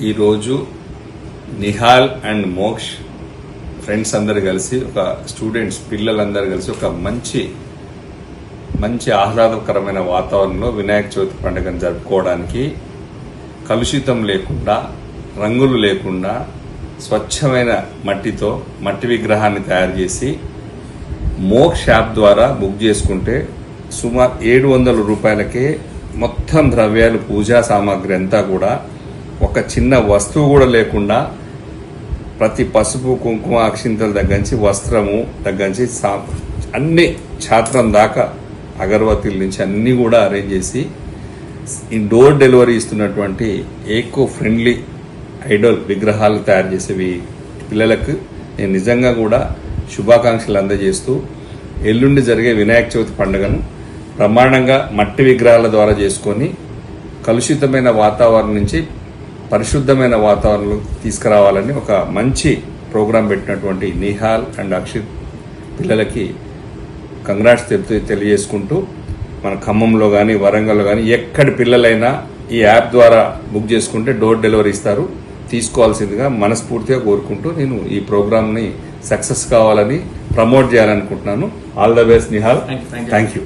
ఈరోజు Nihal and Moksh friends అందరు కలిసి ఒక స్టూడెంట్స్ పిల్లలందరూ కలిసి ఒక మంచి ఆహ్లాదకరమైన వాతావరణంలో వినాయక చవితి పండుగను జరుపుకోవడానికి కలుషితం లేకుండా రంగులు లేకుండా స్వచ్ఛమైన మట్టితో మట్టి విగ్రహాన్ని తయారు చేసి మోక్ష్ యాప్ ద్వారా బుక్ చేసుకుంటే సుమారు 700 రూపాయలకే మొత్తం ద్రవ్యాలు పూజా సామాగ్రి అంతా కూడా ఒక చిన్న వస్తువు కూడా లేకుండా ప్రతి పసుపు కుంకుమ అక్షింతల దగ్గర నుంచి వస్త్రము దగ్గర నుంచి అన్ని ఛాత్రం దాకా అగరబత్తీల నుంచి అన్ని కూడా అరేంజ్ చేసి ఈ డోర్ డెలివరీ ఇస్తున్నటువంటి ఏకో ఫ్రెండ్లీ ఐడల్ విగ్రహాలు తయారు చేసేవి పిల్లలకు నేను నిజంగా కూడా శుభాకాంక్షలు అందజేస్తూ ఎల్లుండి జరిగే వినాయక చవితి పండుగను బ్రహ్మాండంగా మట్టి విగ్రహాల ద్వారా చేసుకొని కలుషితమైన వాతావరణం నుంచి పరిశుద్ధమైన వాతావరణం తీసుకురావాలని ఒక మంచి ప్రోగ్రాం పెట్టినటువంటి నిహాల్ అండ్ అక్షిత్ పిల్లలకి కంగ్రాట్స్ తెలియజేసుకుంటూ మన ఖమ్మంలో కానీ వరంగల్లో కానీ ఎక్కడి పిల్లలైనా ఈ యాప్ ద్వారా బుక్ చేసుకుంటే డోర్ డెలివరీ ఇస్తారు, తీసుకోవాల్సిందిగా మనస్ఫూర్తిగా కోరుకుంటూ నేను ఈ ప్రోగ్రామ్ని సక్సెస్ కావాలని ప్రమోట్ చేయాలనుకుంటున్నాను. All the best Nihal. Thank you.